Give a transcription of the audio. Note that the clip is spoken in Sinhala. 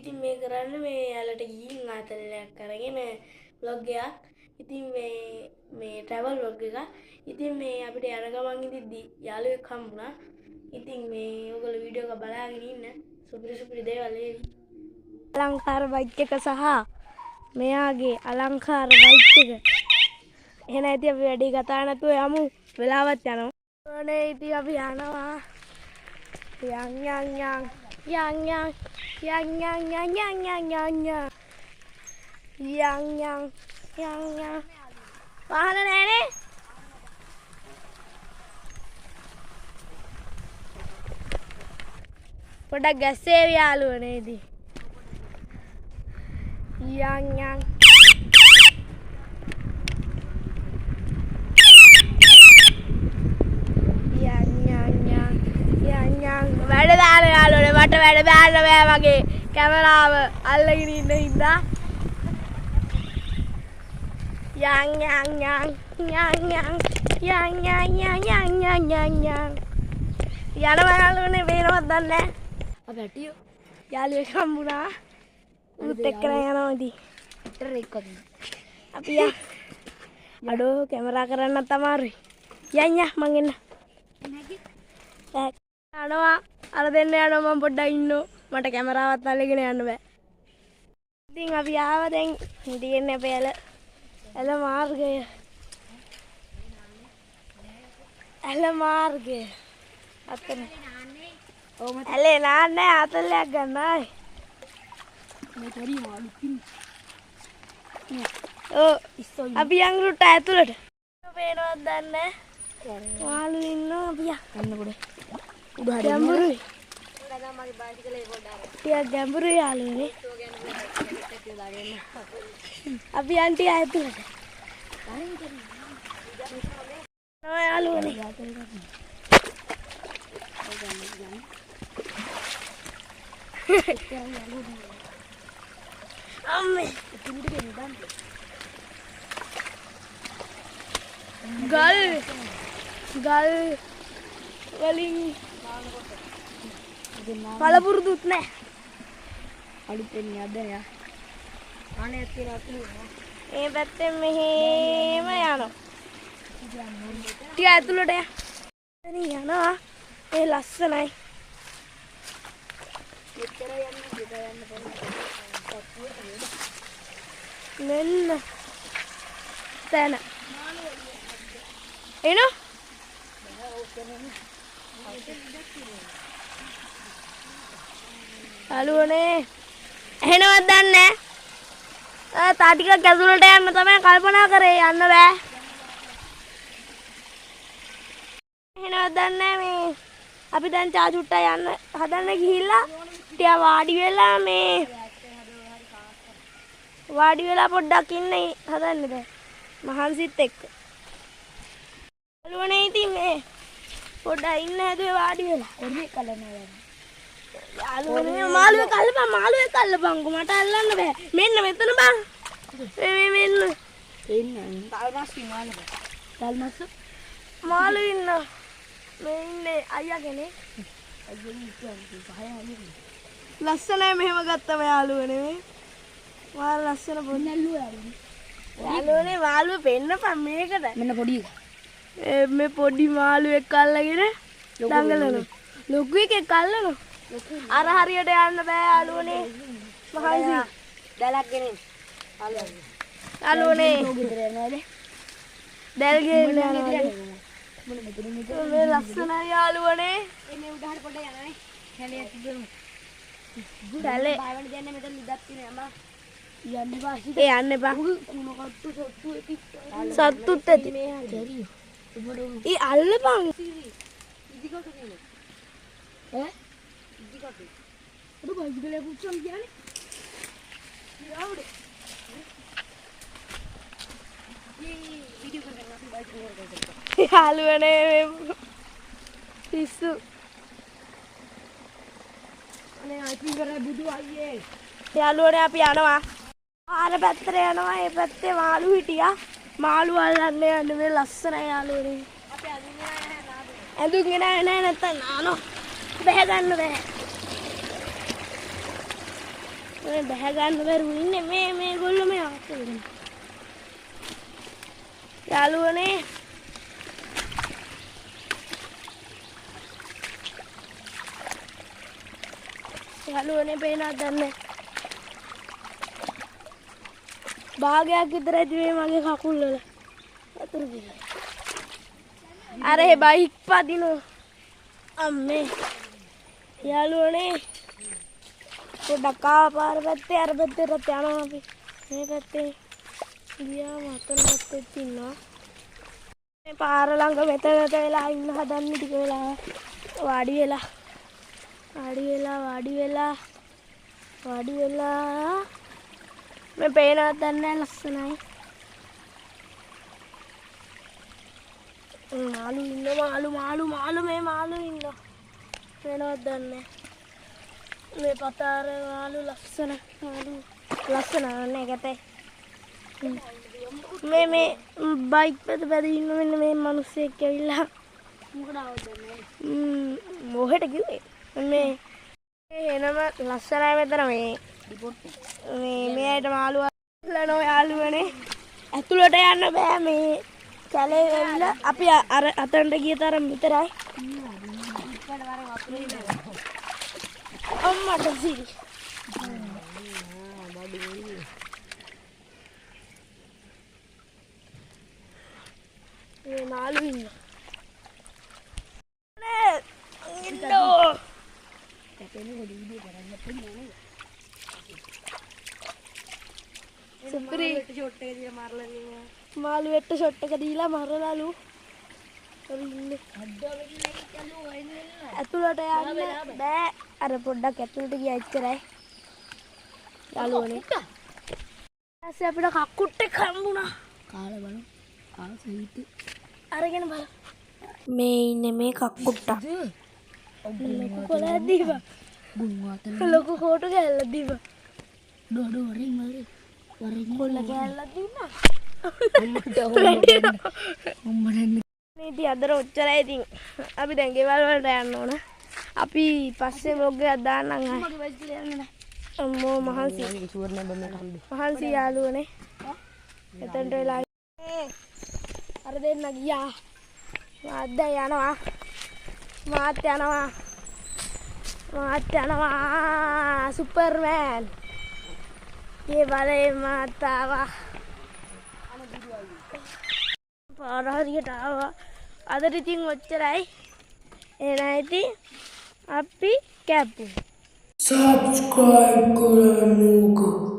ඉතින් මේ කරන්නේ මේ යාලට ගිහින් ආතල්ලයක් අරගෙන vlog එකක්. ඉතින් මේ travel vlog එක. ඉතින් මේ අපිට යන ගමන් ඉඳිද්දි යාළුවෙක් හම්බුණා. ඉතින් මේ ඔයගොල්ලෝ වීඩියෝ එක බලාගෙන ඉන්න. සුපිරි දේවල් එයි. අලංකාර බයික් එක සහ මෙයාගේ අලංකාර බයික් එක. එහෙනම් ඉතින් අපි වැඩි කතා නැතුව යමු. වෙලාවත් යනවා. ඕනේ ඉතින් අපි යනවා. yang वाहन है පොඩක් ගැස්සේ යාළුවනේ ඉතින් yang වැඩ දාලා යාළුවනේ මට වැඩ දාන්න බෑ මගේ කැමරාව අල්ලගෙන ඉන්න හින්දා yang යනවා යාළුවනේ වේරවත් දන්නේ අපි ඇටියෝ යාළුවෙක් හම්බුණා උත් එක්කලා යනවා ඉතින් අපි අඩෝ කැමරා කරන්නත් අමාරුයි යන්න මං එන්න යනවා අර දෙන්න යනවා මම පොඩ්ඩක් ඉන්නෝ මට කැමරාවත් අල්ලගෙන යන්න බෑ ඉතින් අපි ආවා දැන් හිටින්නේ අපේ එල මාර්ගය අතන ඇලේ නාන්නේ අතල්ලයක් ගන්නයි අපි යන් රුට ඇතුළට පේනවත් දන්නේ මාළු ඉන්නවා අපි යන්නකොට උඩ හරි ගැඹුරුයි ටිකක් ගැඹුරුයි යාළුවනේ අපි යන් ටික ඇතුළට යාළුවනේ අම්මේ ගල් වලින් පළපුරුදුත් නෑ අලුතෙන් යද්දන යා අනේ කියලා ඒ පැත්තෙන් මෙහෙම යනවා ටික ඇතුළට යනවා ඒ ලස්සනයි මෙන්න තැන එනෝ යාළුවනේ එහෙනවත් දන්නේ තා ටිකක් ඇතුළට යන්න තමයි කල්පනා කරේ යන්න බෑ එහෙනවත් දන්නේ මේ අපි දැන් චාචුට්ටා යන්න හදන්න ගිහිල්ලා ටික වාඩි වෙලා පොඩ්ඩක් ඉන්න හදන්න දැන් මහන්සිත් එක්ක යාළුවනේ ඉතින් මේ පොඩ්ඩක් ඉන්න හැදුවේ වාඩි වෙලා ඔරේ කලනවා යාළුවනේ මාළුවේ කල්ලපන්කෝ මට අල්ලන්න බෑ මෙන්න මෙතන බං මෙන්න මාළු ඉන්නවා මේ ඉන්නේ අයියා කෙනෙක් ලස්සනයි මෙහෙම ගත්තම යාළුවනේ මේ මාර ලස්සන පොඩි යාළුවනේ මාළුව පෙන්නපන් මේකට මෙන්න පොඩි මේ පොඩි මාළුවෙක් අල්ලගෙන දඟලනවා ලොකු එකෙක් අල්ලනවා අර හරියට යන්න බෑ යාළුවනේ මහන්සි දැලක් ගෙනින් යාළුවනේ දැල් ගෙන්න යනවා මේ ලස්සනයි යාළුවනේ එන්නේ උඩහට පොඩ යනනේ හැලයක් තිබුණා දැලේ බයවන්න දෙන්න මෙතන නිදක් තියෙනවා අම්මා යන්න බා ඒ යන්න එපා කුණ කට්ටු සොට්ටු ඇති සත්තුත් ඇති මේ හරිය ඒ අල්ලපන් ඉදි කොට නේ ඈ ඉදි කොට උඩ බයිසිකලේ පුච්චම් කියන්නේ ඉරාවුඩේ යාළුවනේ පිස්සු අනේ අපි කරේ බුදු අයියේ යාළුවනේ අපි යනවා ආර පැත්තට යනවා ඒ පැත්තේ මාළු හිටියා මාළු අල්ලන්න යන්න මේ ලස්සන යාළුවනේ අපි ඇඳුම්ගෙන නැහැ නැත්තම් නානෝ බැහැ ගන්න බෑ මේ බැහැ ගන්න බැරුව ඉන්නේ මේ මේගොල්ලෝ මේ ආතලෙන්. යාළුවනේ පේනවද දන්නේ භාගයක් විතර ඇති මේ මගේ කකුල් වල වතුර ගිහලා. අර ඒ බයික් පදිනෝ අම්මේ යාළුවනේ පොඩක් ආපාර පැත්තේ අර පැත්තට යනවා අපි. මේ පැත්තේ ගියාම අතන පැත්තේ ඉන්නවා. මේ පාර ළඟ මෙතන වෙලා ඉන්න හදන්නේ ටික වෙලා වාඩි වෙලා මේ පේනවත් දන්නේ ලස්සනයි. මාළු ඉන්න මාළු මේ මාළු ඉන්න පේනවත් දන්නේ මේ පතාර මාළු ලස්සන නැගතේ. මේ බයික් පැද ඉන්න මෙන්න මේ මිනිස්සෙක් ඇවිල්ලා මොකද ආවද මොහෙට කිව්වේ මේ එනම ලස්සනයි මෙතන මේට මාළු අල්ලනෝ යාළුවනේ ඇතුළට යන්න බෑ මේ කැලේ වෙලා අපි අර අතන්ට ගිය තරම් විතරයි. අම්මට සිරි මේ මාළු ඉන්නෝ මාළු වෙට්ට ෂොට් එක දීලා මරලාලු ඇතුළට යන්න බෑ. අර පොඩ්ඩක් ඇතුළට ගියා ඉච්චරයි යාළුවනේ. ඊපස්සේ අපිට කක්කුට්ටෙක් හම්බුණා. කාලා බලමු. සහිත අරගෙන බලමු. මේ ඉන්නේ මේ කක්කුට්ටා. ලොකු කොලයක් දීපන්. ලොකු කෝටු කෑල්ලක් දීපන්. ඩොඩ වරින් කොල්ල කෑල්ලක් දුන්නා. ඉතින් අදට ඔච්චරයි. ඉතින් අපි දැන් ගෙවල් වලට යන්න ඕන. අපි පස්සේ vlog එකක් දාන්නම් ආයි. අම්මෝ මහන්සි යාළුවනේ. එතනට වෙලා අර දෙන්න ගියා. මාත් යනවා සුපර්මෑන්. ये वाले मातावा පාර හරියට ආවා. අදට ඉතින් ඔච්චරයි. එහෙනම් ඉතින් අපි කැප්පු. subscribe කරන්නකෝ.